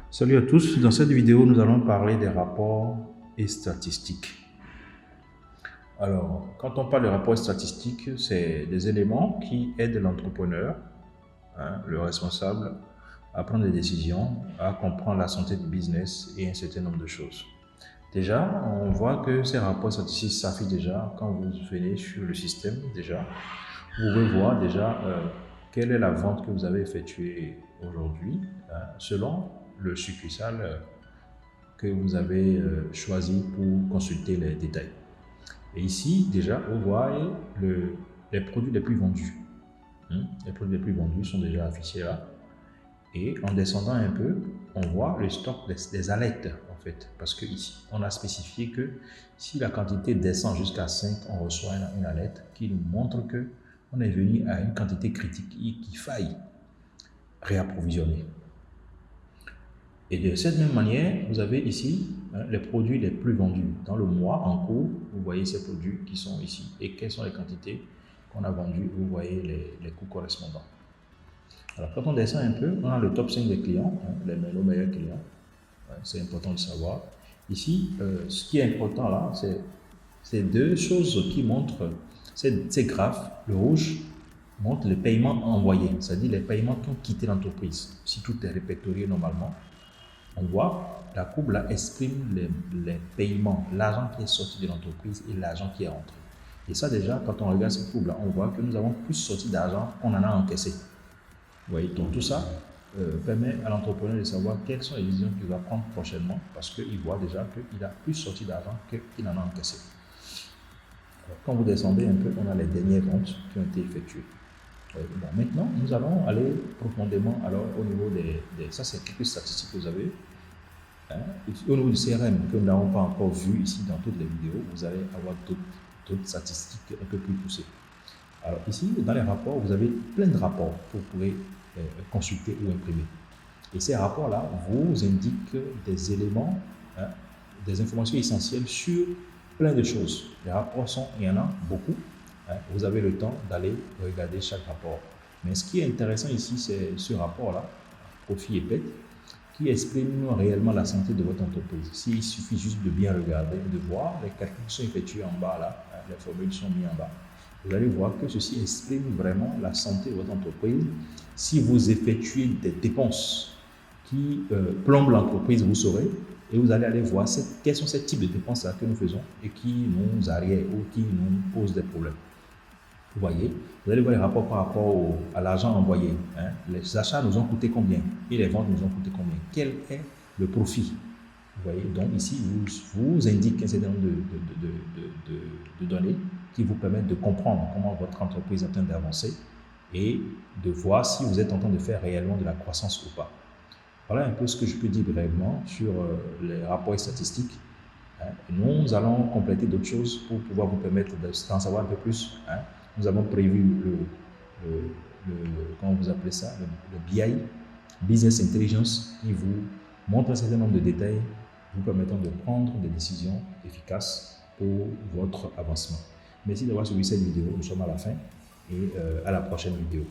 Salut à tous, dans cette vidéo nous allons parler des rapports et statistiques. Alors, quand on parle de rapports et statistiques, c'est des éléments qui aident l'entrepreneur, le responsable, à prendre des décisions, à comprendre la santé du business et un certain nombre de choses. Déjà, on voit que ces rapports statistiques s'affichent déjà quand vous venez sur le système. Déjà, vous pouvez voir déjà quelle est la vente que vous avez effectuée aujourd'hui selon le succursale que vous avez choisi pour consulter les détails. Et ici, déjà, vous voyez les produits les plus vendus. Les produits les plus vendus sont déjà affichés là. Et en descendant un peu, on voit le stock des alertes, en fait. Parce que ici, on a spécifié que si la quantité descend jusqu'à 5, on reçoit une alerte qui nous montre que on est venu à une quantité critique et qu'il faille réapprovisionner. Et de cette même manière, vous avez ici les produits les plus vendus. Dans le mois en cours, vous voyez ces produits qui sont ici et quelles sont les quantités qu'on a vendues. Vous voyez les coûts correspondants. Alors, quand on descend un peu, on a le top 5 des clients, nos meilleurs clients. C'est important de savoir. Ici, ce qui est important là, c'est deux choses qui montrent ces graphes. Le rouge montre les paiements envoyés, c'est-à-dire les paiements qui ont quitté l'entreprise. Si tout est répertorié normalement, on voit la courbe là exprime les paiements, l'argent qui est sorti de l'entreprise et l'argent qui est rentré. Et ça déjà, quand on regarde cette courbe là, on voit que nous avons plus sorti d'argent qu'on en a encaissé. Vous voyez, donc tout ça permet à l'entrepreneur de savoir quelles sont les décisions qu'il va prendre prochainement parce qu'il voit déjà qu'il a plus sorti d'argent qu'il en a encaissé. Alors, quand vous descendez un peu, on a les dernières ventes qui ont été effectuées. Bon, maintenant, nous allons aller profondément alors au niveau ça c'est quelques statistiques que vous avez. Au niveau du CRM, que nous n'avons pas encore vu ici dans toutes les vidéos, vous allez avoir d'autres statistiques un peu plus poussées. Alors ici, dans les rapports, vous avez plein de rapports que vous pouvez consulter ou imprimer. Et ces rapports-là vous indiquent des éléments, des informations essentielles sur plein de choses. Les rapports il y en a beaucoup. Vous avez le temps d'aller regarder chaque rapport. Mais ce qui est intéressant ici, c'est ce rapport-là, profit et perte, qui exprime réellement la santé de votre entreprise. S'il suffit juste de bien regarder, de voir, les calculs sont effectués en bas là, les formules sont mises en bas. Vous allez voir que ceci exprime vraiment la santé de votre entreprise. Si vous effectuez des dépenses qui plombent l'entreprise, vous saurez, et vous allez aller voir quels sont ces types de dépenses-là que nous faisons et qui nous arrièrent ou qui nous posent des problèmes. Vous voyez, vous allez voir les rapports par rapport à l'argent envoyé. Les achats nous ont coûté combien et les ventes nous ont coûté combien. Quel est le profit? Vous voyez, donc ici, vous indique un certain nombre de données qui vous permettent de comprendre comment votre entreprise est en train d'avancer et de voir si vous êtes en train de faire réellement de la croissance ou pas. Voilà un peu ce que je peux dire brièvement sur les rapports et statistiques. Nous allons compléter d'autres choses pour pouvoir vous permettre d'en savoir un peu plus. Nous avons prévu comment vous appelez ça, le BI, Business Intelligence, qui vous montre un certain nombre de détails vous permettant de prendre des décisions efficaces pour votre avancement. Merci d'avoir suivi cette vidéo. Nous sommes à la fin et à la prochaine vidéo.